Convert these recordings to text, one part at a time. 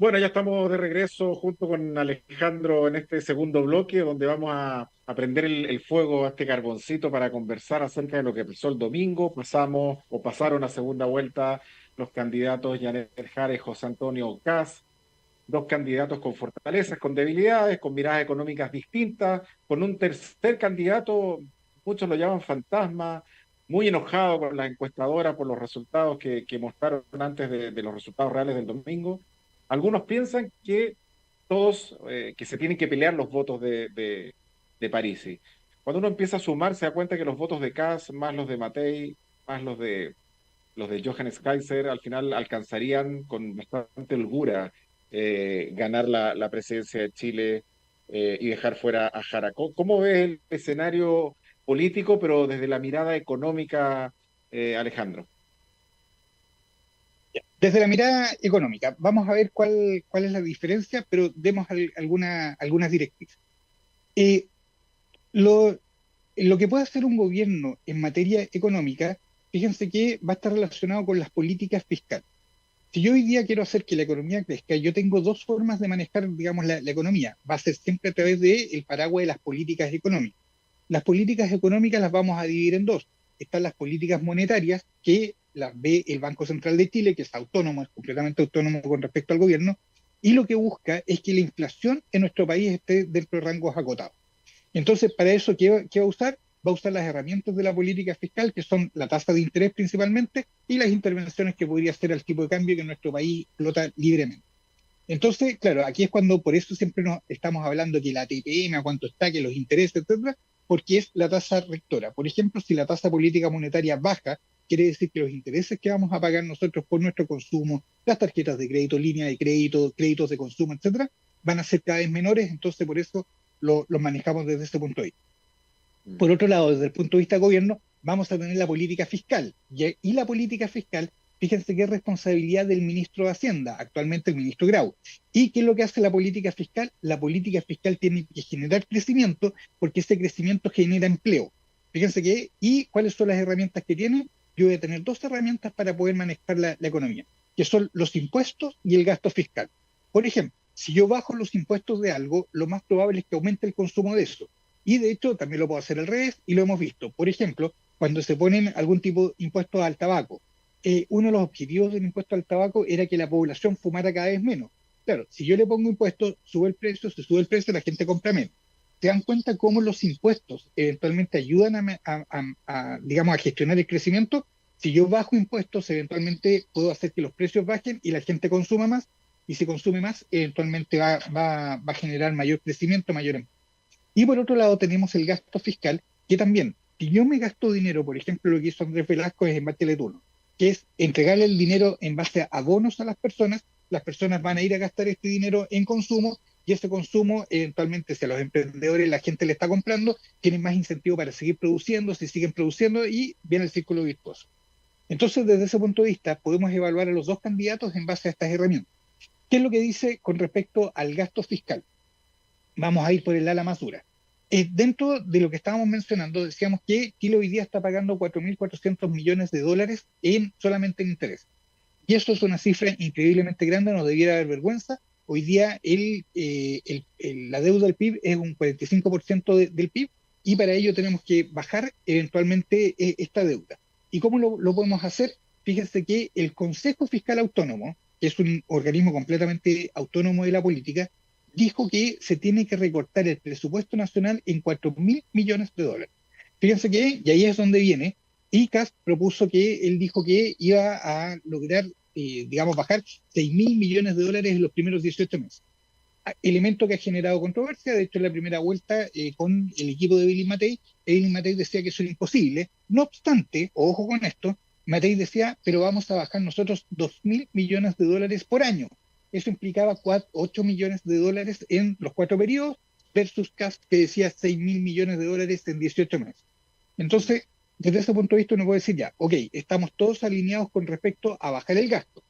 Bueno, ya estamos de regreso junto con Alejandro en este segundo bloque, donde vamos a prender el fuego a este carboncito para conversar acerca de lo que pasó el domingo. Pasamos o pasaron a segunda vuelta los candidatos Janet Jara y José Antonio Caz, dos candidatos con fortalezas, con debilidades, con miradas económicas distintas, con un tercer candidato, muchos lo llaman fantasma, muy enojado con las encuestadoras por los resultados que mostraron antes de los resultados reales del domingo. Algunos piensan que todos, que se tienen que pelear los votos de Parisi. Cuando uno empieza a sumar, se da cuenta que los votos de Kass, más los de Matei, más los de Johannes Kaiser, al final alcanzarían con bastante holgura ganar la presidencia de Chile y dejar fuera a Jara. ¿Cómo ves el escenario político, pero desde la mirada económica, Alejandro? Desde la mirada económica, vamos a ver cuál es la diferencia, pero demos algunas directrices. Eh, lo, lo que puede hacer un gobierno en materia económica, fíjense que va a estar relacionado con las políticas fiscales. Si yo hoy día quiero hacer que la economía crezca, yo tengo dos formas de manejar, digamos, la economía. Va a ser siempre a través del paraguas de las políticas económicas. Las políticas económicas las vamos a dividir en dos. Están las políticas monetarias, que las ve el Banco Central de Chile, que es autónomo, es completamente autónomo con respecto al gobierno, y lo que busca es que la inflación en nuestro país esté dentro de rangos acotados. Entonces, para eso, ¿qué va a usar? Va a usar las herramientas de la política fiscal, que son la tasa de interés principalmente, y las intervenciones que podría hacer al tipo de cambio que en nuestro país flota libremente. Entonces, claro, aquí es cuando por eso siempre nos estamos hablando que la TPM, a cuánto está, que los intereses, etcétera, porque es la tasa rectora. Por ejemplo, si la tasa política monetaria baja, quiere decir que los intereses que vamos a pagar nosotros por nuestro consumo, las tarjetas de crédito, línea de crédito, créditos de consumo, etcétera, van a ser cada vez menores, entonces por eso lo manejamos desde ese punto de vista. Mm. Por otro lado, desde el punto de vista de gobierno, vamos a tener la política fiscal. Y la política fiscal, fíjense que es responsabilidad del ministro de Hacienda, actualmente el ministro Grau. ¿Y qué es lo que hace la política fiscal? La política fiscal tiene que generar crecimiento porque ese crecimiento genera empleo. Fíjense que, ¿y cuáles son las herramientas que tiene? Yo voy a tener dos herramientas para poder manejar la economía, que son los impuestos y el gasto fiscal. Por ejemplo, si yo bajo los impuestos de algo, lo más probable es que aumente el consumo de eso. Y de hecho también lo puedo hacer al revés y lo hemos visto. Por ejemplo, cuando se ponen algún tipo de impuestos al tabaco, uno de los objetivos del impuesto al tabaco era que la población fumara cada vez menos. Claro, si yo le pongo impuestos, sube el precio, se sube el precio, la gente compra menos. ¿Se dan cuenta cómo los impuestos eventualmente ayudan digamos, a gestionar el crecimiento? Si yo bajo impuestos, eventualmente puedo hacer que los precios bajen y la gente consuma más, y si consume más, eventualmente va a generar mayor crecimiento, mayor empleo. Y por otro lado tenemos el gasto fiscal, que también, si yo me gasto dinero, por ejemplo, lo que hizo Andrés Velasco es en Bachelet 1, que es entregarle el dinero en base a bonos a las personas van a ir a gastar este dinero en consumo, y ese consumo, eventualmente, si a los emprendedores la gente le está comprando, tienen más incentivo para seguir produciendo, si siguen produciendo, y viene el círculo virtuoso. Entonces, desde ese punto de vista, podemos evaluar a los dos candidatos en base a estas herramientas. ¿Qué es lo que dice con respecto al gasto fiscal? Vamos a ir por el ala más dura. Dentro de lo que estábamos mencionando, decíamos que Chile hoy día está pagando 4.400 millones de dólares solamente en interés. Y eso es una cifra increíblemente grande, nos debiera dar vergüenza. Hoy día la deuda del PIB es un 45% del PIB y para ello tenemos que bajar eventualmente esta deuda. ¿Y cómo lo podemos hacer? Fíjense que el Consejo Fiscal Autónomo, que es un organismo completamente autónomo de la política, dijo que se tiene que recortar el presupuesto nacional en 4.000 millones de dólares. Fíjense que, y ahí es donde viene, ICAS propuso que él dijo que iba a lograr, digamos, bajar 6.000 millones de dólares en los primeros 18 meses. Elemento que ha generado controversia, de hecho en la primera vuelta con el equipo de Billy Matei decía que eso era imposible. No obstante, ojo con esto, Matei decía, pero vamos a bajar nosotros 2.000 millones de dólares por año. Eso implicaba 8 millones de dólares en los 4 periodos versus Cast que decía 6.000 millones de dólares en 18 meses. Entonces, desde ese punto de vista uno puede decir ya, ok, estamos todos alineados con respecto a bajar el gasto,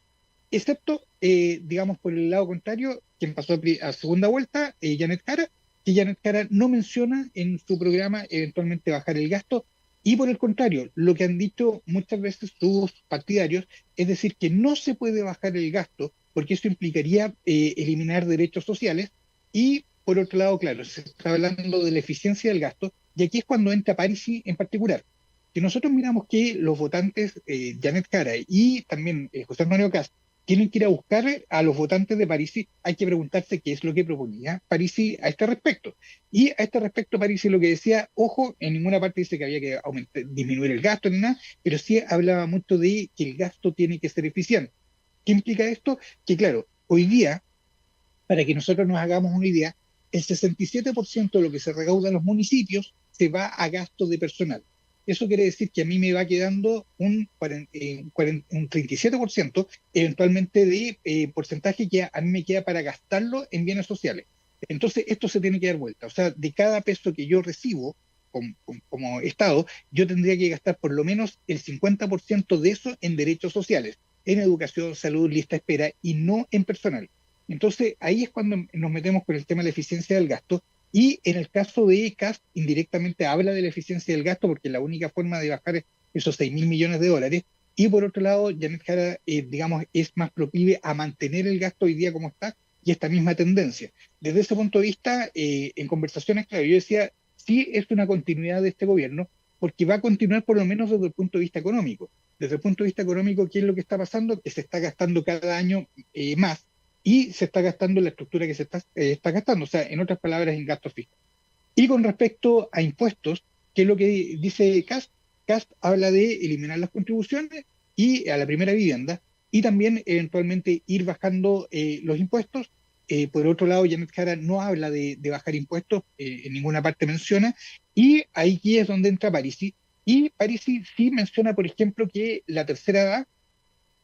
excepto, digamos, por el lado contrario, quien pasó a segunda vuelta, Janet Jara, que Janet Jara no menciona en su programa eventualmente bajar el gasto, Y por el contrario, lo que han dicho muchas veces sus partidarios es decir que no se puede bajar el gasto porque eso implicaría eliminar derechos sociales. Y por otro lado, claro, se está hablando de la eficiencia del gasto y aquí es cuando entra Parisi en particular. Si nosotros miramos que los votantes, Janet Jara y también José Antonio Kast, tienen que ir a buscar a los votantes de Parisi, hay que preguntarse qué es lo que proponía Parisi a este respecto. Y a este respecto, Parisi lo que decía, ojo, en ninguna parte dice que había que disminuir el gasto ni nada, pero sí hablaba mucho de que el gasto tiene que ser eficiente. ¿Qué implica esto? Que claro, hoy día, para que nosotros nos hagamos una idea, el 67% de lo que se recauda en los municipios se va a gasto de personal. Eso quiere decir que a mí me va quedando un 37% eventualmente de porcentaje que a mí me queda para gastarlo en bienes sociales. Entonces, esto se tiene que dar vuelta. O sea, de cada peso que yo recibo como Estado, yo tendría que gastar por lo menos el 50% de eso en derechos sociales, en educación, salud, lista de espera y no en personal. Entonces, ahí es cuando nos metemos con el tema de la eficiencia del gasto. Y en el caso de Kast, indirectamente habla de la eficiencia del gasto porque la única forma de bajar esos 6.000 millones de dólares. Y por otro lado, Janet Jara, digamos, es más proclive a mantener el gasto hoy día como está y esta misma tendencia. Desde ese punto de vista, en conversaciones, claro, yo decía, sí es una continuidad de este gobierno porque va a continuar por lo menos desde el punto de vista económico. Desde el punto de vista económico, ¿qué es lo que está pasando? Que se está gastando cada año más y se está gastando en la estructura que se está gastando, o sea, en otras palabras, en gastos fijos. Y con respecto a impuestos, ¿qué es lo que dice Kast? Kast habla de eliminar las contribuciones y a la primera vivienda y también eventualmente ir bajando los impuestos. Por otro lado, Janet Jara no habla de bajar impuestos, en ninguna parte menciona, y aquí es donde entra Parisi. Y Parisi sí menciona, por ejemplo, que la tercera edad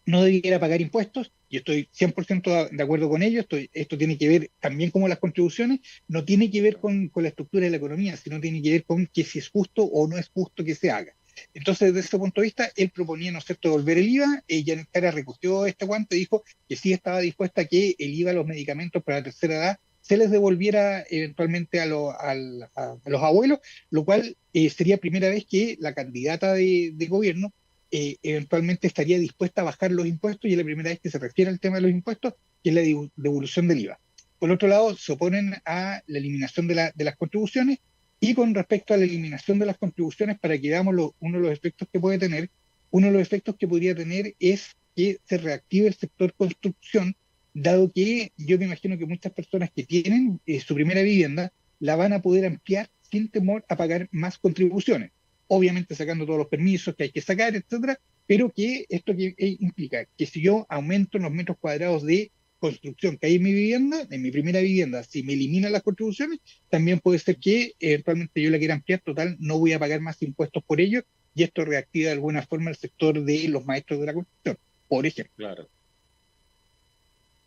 no debiera pagar impuestos, y estoy 100% de acuerdo con ello. Esto tiene que ver también como las contribuciones, no tiene que ver con la estructura de la economía, sino tiene que ver con que si es justo o no es justo que se haga. Entonces, desde ese punto de vista, él proponía, ¿no es cierto?, devolver el IVA. Janet Jara recogió este guante y dijo que sí estaba dispuesta a que el IVA a los medicamentos para la tercera edad se les devolviera eventualmente a los abuelos, lo cual sería primera vez que la candidata de gobierno eventualmente estaría dispuesta a bajar los impuestos, y es la primera vez que se refiere al tema de los impuestos, que es la devolución del IVA. Por otro lado, se oponen a la eliminación de las contribuciones, y con respecto a la eliminación de las contribuciones, para que veamos uno de los efectos que puede tener, uno de los efectos que podría tener es que se reactive el sector construcción, dado que yo me imagino que muchas personas que tienen su primera vivienda la van a poder ampliar sin temor a pagar más contribuciones, obviamente sacando todos los permisos que hay que sacar, etcétera, pero que esto que implica que si yo aumento los metros cuadrados de construcción que hay en mi vivienda, en mi primera vivienda, si me eliminan las contribuciones, también puede ser que eventualmente yo la quiera ampliar, total, no voy a pagar más impuestos por ello, y esto reactiva de alguna forma el sector de los maestros de la construcción, por ejemplo. Claro,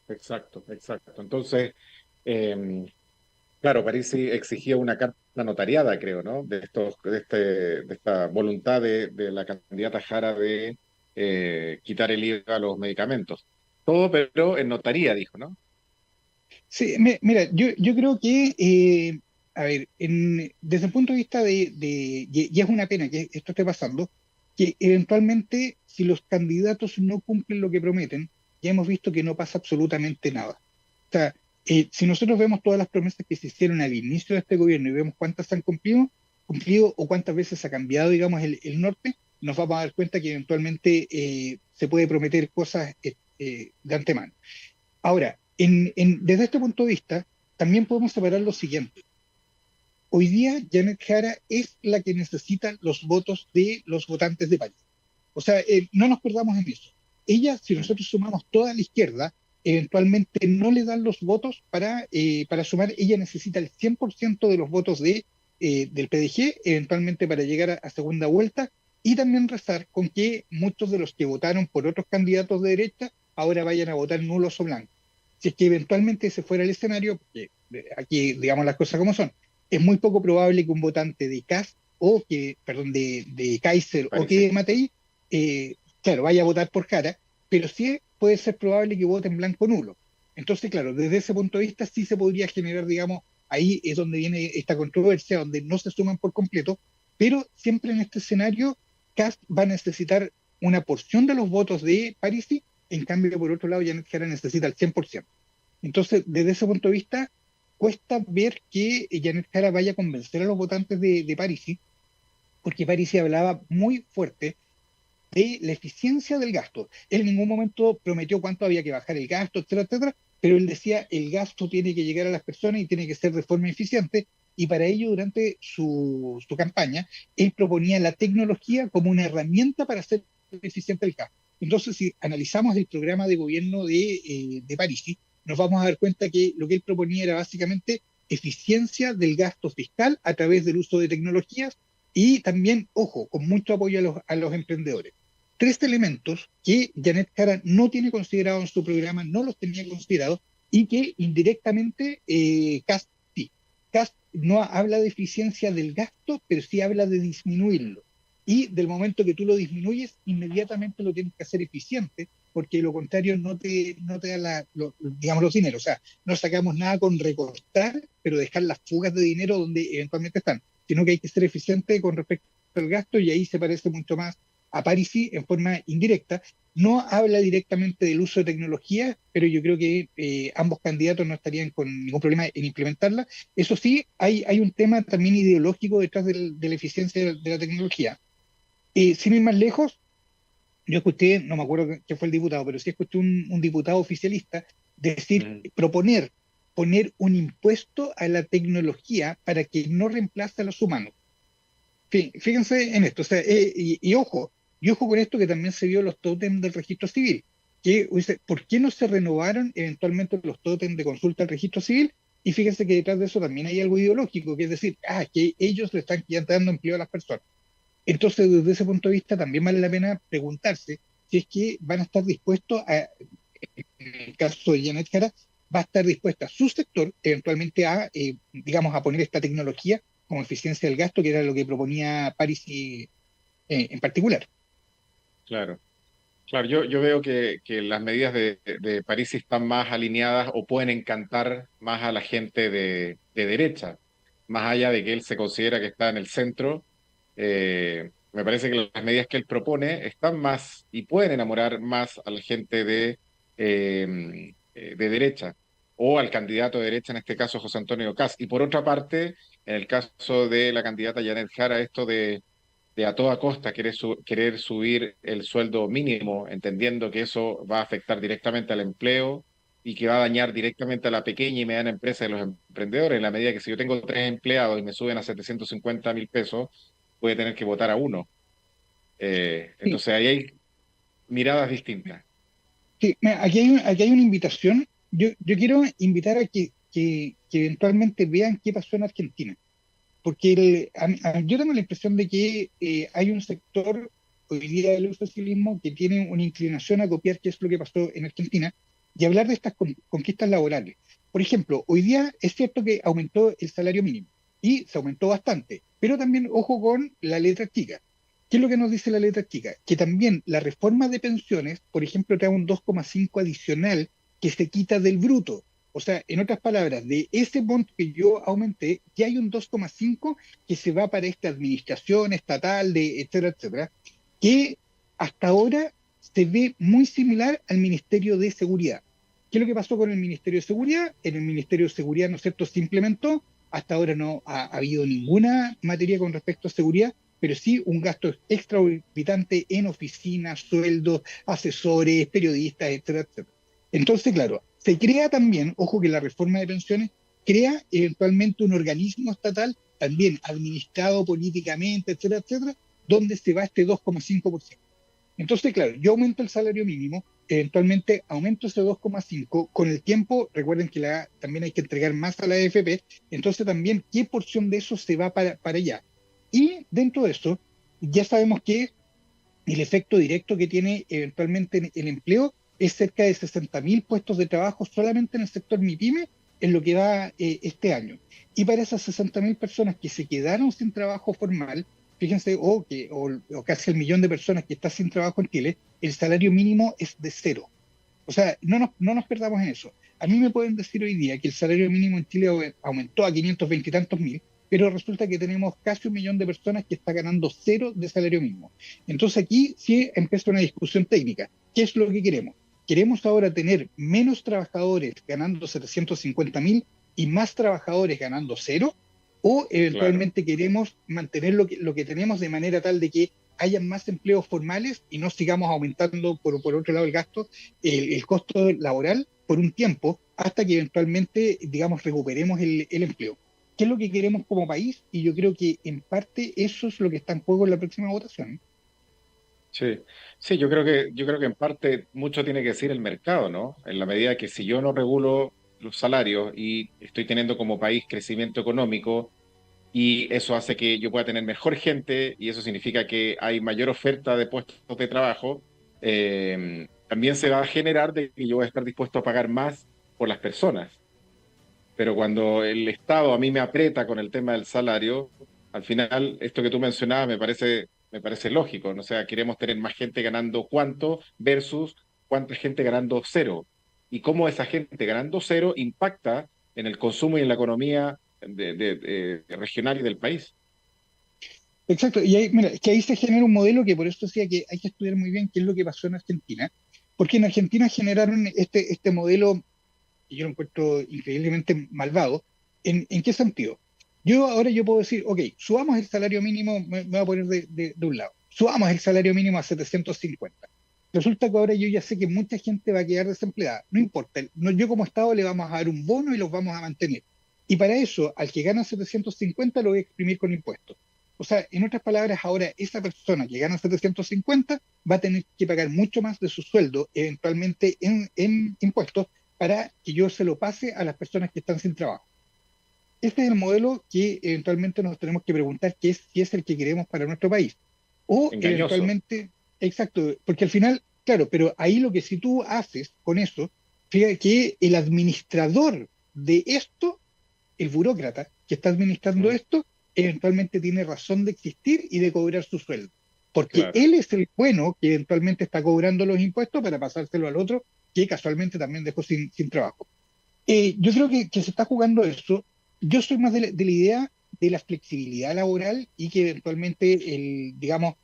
exacto, exacto. Entonces, eh, claro, Parisi exigía una carta notariada, creo, ¿no? De esta voluntad de la candidata Jara de quitar el IVA a los medicamentos. Todo, pero en notaría, dijo, ¿no? Sí, mira, yo creo que, a ver, desde el punto de vista y es una pena que esto esté pasando, que eventualmente si los candidatos no cumplen lo que prometen, ya hemos visto que no pasa absolutamente nada. O sea, si nosotros vemos todas las promesas que se hicieron al inicio de este gobierno y vemos cuántas se han cumplido o cuántas veces ha cambiado, digamos, el norte, nos vamos a dar cuenta que eventualmente se puede prometer cosas de antemano. Ahora, desde este punto de vista, también podemos separar lo siguiente. Hoy día, Janet Jara es la que necesita los votos de los votantes de París. O sea, no nos perdamos en eso. Ella, si Mm. nosotros sumamos toda la izquierda, eventualmente no le dan los votos para sumar. Ella necesita el 100% de los votos del PDG, eventualmente para llegar a segunda vuelta, y también rezar con que muchos de los que votaron por otros candidatos de derecha ahora vayan a votar nulos o blancos. Si es que eventualmente se fuera el escenario, porque aquí digamos las cosas como son, es muy poco probable que un votante de Kast o que, perdón, de Kaiser o que Parisi. de Matei, claro, vaya a votar por Jara, pero sí puede ser probable que vote en blanco nulo. Entonces, claro, desde ese punto de vista sí se podría generar, digamos, ahí es donde viene esta controversia, donde no se suman por completo, pero siempre en este escenario Kast va a necesitar una porción de los votos de Parisi, en cambio, por otro lado, Janet Jara necesita el 100%. Entonces, desde ese punto de vista, cuesta ver que Janet Jara vaya a convencer a los votantes de Parisi, porque Parisi hablaba muy fuerte de la eficiencia del gasto. Él en ningún momento prometió cuánto había que bajar el gasto, etcétera, etcétera, pero él decía el gasto tiene que llegar a las personas y tiene que ser de forma eficiente, y para ello durante su campaña, él proponía la tecnología como una herramienta para hacer eficiente el gasto. Entonces, si analizamos el programa de gobierno de Parisi, nos vamos a dar cuenta que lo que él proponía era básicamente eficiencia del gasto fiscal a través del uso de tecnologías y también, ojo, con mucho apoyo a los emprendedores. Tres elementos que Janet Jara no tiene considerado en su programa, no los tenía considerados y que indirectamente Kast sí. Kast no habla de eficiencia del gasto, pero sí habla de disminuirlo. Y del momento que tú lo disminuyes, inmediatamente lo tienes que hacer eficiente, porque de lo contrario no te da digamos, los dineros. O sea, no sacamos nada con recortar, pero dejar las fugas de dinero donde eventualmente están, sino que hay que ser eficiente con respecto al gasto y ahí se parece mucho más a Parisi en forma indirecta. No habla directamente del uso de tecnología, pero yo creo que ambos candidatos no estarían con ningún problema en implementarla. Eso sí, hay un tema también ideológico detrás de la eficiencia de la tecnología. Sin ir más lejos, yo escuché, no me acuerdo quién fue el diputado, pero sí escuché un diputado oficialista decir, Mm. poner un impuesto a la tecnología para que no reemplace a los humanos. Fíjense en esto, o sea, y ojo con esto que también se vio los tótems del registro civil, que dice, ¿por qué no se renovaron eventualmente los tótems de consulta al registro civil? Y fíjense que detrás de eso también hay algo ideológico, que es decir, que ellos le están ya dando empleo a las personas. Entonces, desde ese punto de vista, también vale la pena preguntarse si es que van a estar dispuestos en el caso de Janet Jara, va a estar dispuesta su sector eventualmente digamos, a poner esta tecnología como eficiencia del gasto, que era lo que proponía París en particular. Claro. Claro, yo veo que las medidas de París están más alineadas o pueden encantar más a la gente de derecha, más allá de que él se considera que está en el centro. Me parece que las medidas que él propone están más y pueden enamorar más a la gente de derecha o al candidato de derecha, en este caso José Antonio Kast. Y por otra parte, en el caso de la candidata Janet Jara, esto de a toda costa querer subir el sueldo mínimo, entendiendo que eso va a afectar directamente al empleo y que va a dañar directamente a la pequeña y mediana empresa de los emprendedores, en la medida que si yo tengo 3 empleados y me suben a 750.000 pesos, voy a tener que votar a uno. Sí, Entonces ahí hay miradas distintas. sí, mira, aquí hay una invitación. Yo quiero invitar a que eventualmente vean qué pasó en Argentina, porque yo tengo la impresión de que hay un sector hoy día del socialismo que tiene una inclinación a copiar qué es lo que pasó en Argentina y hablar de estas conquistas laborales. Por ejemplo, hoy día es cierto que aumentó el salario mínimo y se aumentó bastante, pero también ojo con la letra chica. ¿Qué es lo que nos dice la letra chica? Que también la reforma de pensiones, por ejemplo, te da un 2,5 adicional que se quita del bruto. O sea, en otras palabras, de ese monto que yo aumenté, ya hay un 2,5 que se va para esta administración estatal, etcétera, etcétera, que hasta ahora se ve muy similar al Ministerio de Seguridad. ¿Qué es lo que pasó con el Ministerio de Seguridad? En el Ministerio de Seguridad, ¿no es cierto?, se implementó, hasta ahora no ha habido ninguna materia con respecto a seguridad, pero sí un gasto extraorbitante en oficinas, sueldos, asesores, periodistas, etcétera, etcétera. Entonces, claro, se crea también, ojo que la reforma de pensiones crea eventualmente un organismo estatal, también administrado políticamente, etcétera, etcétera, donde se va este 2,5%. Entonces, claro, yo aumento el salario mínimo, eventualmente aumento ese 2,5, con el tiempo, recuerden que también hay que entregar más a la AFP, entonces también qué porción de eso se va para allá. Y dentro de eso, ya sabemos que el efecto directo que tiene eventualmente el empleo es cerca de 60.000 puestos de trabajo solamente en el sector MIPYME en lo que va este año. Y para esas 60.000 personas que se quedaron sin trabajo formal, fíjense, o casi el millón de personas que está sin trabajo en Chile, el salario mínimo es de cero. O sea, no nos perdamos en eso. A mí me pueden decir hoy día que el salario mínimo en Chile aumentó a 520 y tantos mil, pero resulta que tenemos casi 1 millón de personas que está ganando cero de salario mínimo. Entonces aquí sí empieza una discusión técnica. ¿Qué es lo que queremos? ¿Queremos ahora tener menos trabajadores ganando 750.000 y más trabajadores ganando cero? ¿O Claro. eventualmente queremos mantener lo que tenemos de manera tal de que haya más empleos formales y no sigamos aumentando por otro lado el gasto, el costo laboral por un tiempo hasta que eventualmente, digamos, recuperemos el empleo? ¿Qué es lo que queremos como país? Y yo creo que en parte eso es lo que está en juego en la próxima votación. Sí, sí, yo creo que en parte mucho tiene que decir el mercado, ¿no? En la medida que si yo no regulo los salarios y estoy teniendo como país crecimiento económico y eso hace que yo pueda tener mejor gente y eso significa que hay mayor oferta de puestos de trabajo, también se va a generar de que yo voy a estar dispuesto a pagar más por las personas. Pero cuando el Estado a mí me aprieta con el tema del salario, al final, esto que tú mencionabas me parece lógico, ¿no? O sea, queremos tener más gente ganando cuánto versus cuánta gente ganando cero. Y cómo esa gente ganando cero impacta en el consumo y en la economía regional y del país. Exacto, y ahí, mira, es que ahí se genera un modelo que por eso decía que hay que estudiar muy bien qué es lo que pasó en Argentina, porque en Argentina generaron este modelo que yo lo encuentro increíblemente malvado. ¿En qué sentido? Yo puedo decir, ok, subamos el salario mínimo, me voy a poner de un lado, subamos el salario mínimo a 750. Resulta que ahora yo ya sé que mucha gente va a quedar desempleada. No importa, yo como Estado le vamos a dar un bono y los vamos a mantener. Y para eso, al que gana 750 lo voy a exprimir con impuestos. O sea, en otras palabras, ahora esa persona que gana 750 va a tener que pagar mucho más de su sueldo, eventualmente en impuestos, para que yo se lo pase a las personas que están sin trabajo. Este es el modelo que eventualmente nos tenemos que preguntar si es el que queremos para nuestro país. O Engañoso. eventualmente, exacto, porque al final, claro, pero ahí lo que si tú haces con eso, fíjate que el administrador de esto, el burócrata que está administrando Mm, esto, eventualmente tiene razón de existir y de cobrar su sueldo. Porque claro. él es el bueno que eventualmente está cobrando los impuestos para pasárselo al otro que casualmente también dejó sin trabajo. Yo creo que se está jugando eso. Yo soy más de la idea de la flexibilidad laboral y que eventualmente digamos,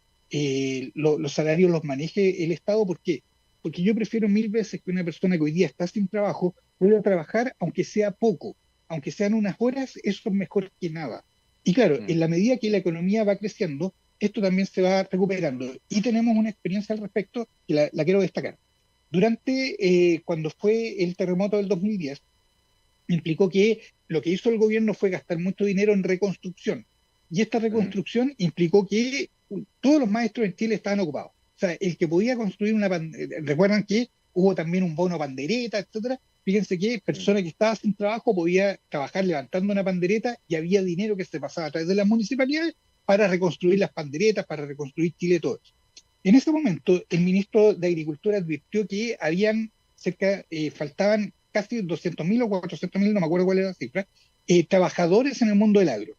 los salarios los maneje el Estado. ¿Por qué? Porque yo prefiero mil veces que una persona que hoy día está sin trabajo pueda trabajar, aunque sea poco, aunque sean unas horas, eso es mejor que nada. Y claro, en Mm, la medida que la economía va creciendo, esto también se va recuperando. Y tenemos una experiencia al respecto que la quiero destacar. Cuando fue el terremoto del 2010, implicó que lo que hizo el gobierno fue gastar mucho dinero en reconstrucción. Y esta mm, reconstrucción implicó que todos los maestros en Chile estaban ocupados. O sea, el que podía construir recuerdan que hubo también un bono pandereta, etcétera. Fíjense que mm. persona que estaba sin trabajo podía trabajar levantando una pandereta y había dinero que se pasaba a través de las municipalidades para reconstruir las panderetas, para reconstruir Chile, todo eso. En ese momento, el ministro de Agricultura advirtió que faltaban casi 200.000 o 400.000, no me acuerdo cuál era la cifra, trabajadores en el mundo del agro.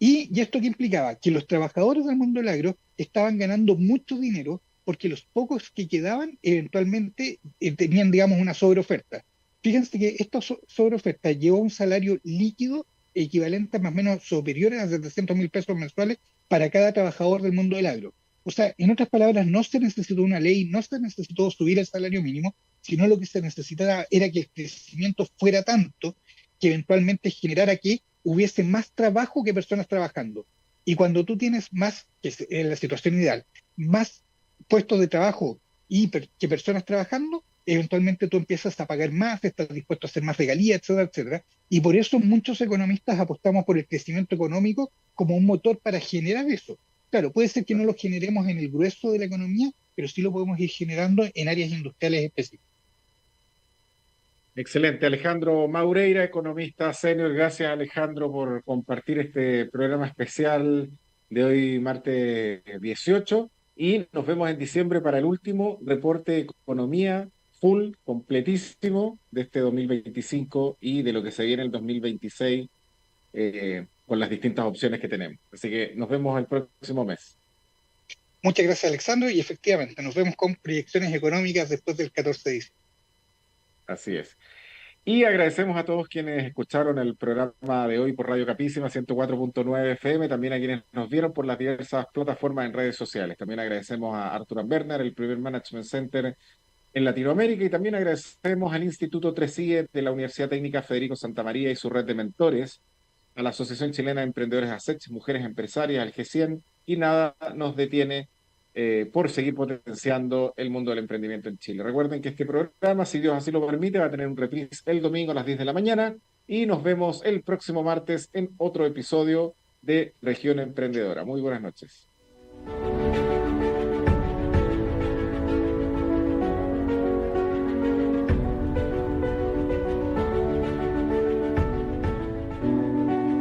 ¿Y esto qué implicaba? Que los trabajadores del mundo del agro estaban ganando mucho dinero porque los pocos que quedaban eventualmente tenían, digamos, una sobreoferta. Fíjense que esta sobreoferta llevó a un salario líquido equivalente a más o menos superiores a 700.000 pesos mensuales para cada trabajador del mundo del agro. O sea, en otras palabras, no se necesitó una ley, no se necesitó subir el salario mínimo, sino lo que se necesitaba era que el crecimiento fuera tanto que eventualmente generara que hubiese más trabajo que personas trabajando. Y cuando tú tienes más, que es la situación ideal, más puestos de trabajo que personas trabajando, eventualmente tú empiezas a pagar más, estás dispuesto a hacer más regalías, etcétera, etcétera. Y por eso muchos economistas apostamos por el crecimiento económico como un motor para generar eso. Claro, puede ser que no lo generemos en el grueso de la economía, pero sí lo podemos ir generando en áreas industriales específicas. Excelente, Alejandro Maureira, economista senior. Gracias, Alejandro, por compartir este programa especial de hoy, martes 18. Y nos vemos en diciembre para el último reporte de economía full, completísimo de este 2025 y de lo que se viene el 2026 con las distintas opciones que tenemos. Así que nos vemos el próximo mes. Muchas gracias, Alexandro, y efectivamente nos vemos con proyecciones económicas después del 14 de diciembre. Así es. Y agradecemos a todos quienes escucharon el programa de hoy por Radio Capísima 104.9 FM, también a quienes nos vieron por las diversas plataformas en redes sociales. También agradecemos a Arthur Berner, el primer Management Center en Latinoamérica, y también agradecemos al Instituto 3IE de la Universidad Técnica Federico Santa María y su red de mentores, a la Asociación Chilena de Emprendedores ASECH, Mujeres Empresarias, al G100, y nada nos detiene por seguir potenciando el mundo del emprendimiento en Chile. Recuerden que este programa, si Dios así lo permite, va a tener un reprise el domingo a las 10 de la mañana y nos vemos el próximo martes en otro episodio de Región Emprendedora. Muy buenas noches.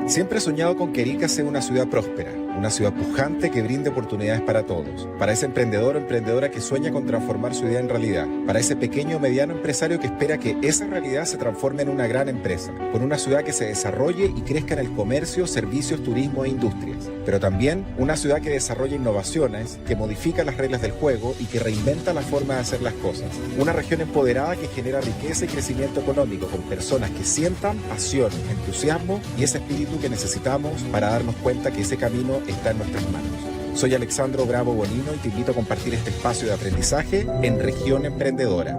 Siempre he soñado con que Arica sea una ciudad próspera, una ciudad pujante que brinde oportunidades para todos, para ese emprendedor o emprendedora que sueña con transformar su idea en realidad, para ese pequeño o mediano empresario que espera que esa realidad se transforme en una gran empresa, con una ciudad que se desarrolle y crezca en el comercio, servicios, turismo e industrias, pero también una ciudad que desarrolla innovaciones, que modifica las reglas del juego y que reinventa la forma de hacer las cosas, una región empoderada que genera riqueza y crecimiento económico con personas que sientan pasión, entusiasmo y ese espíritu que necesitamos para darnos cuenta que ese camino está en nuestras manos. Soy Alexandro Bravo Bonino y te invito a compartir este espacio de aprendizaje en Región Emprendedora.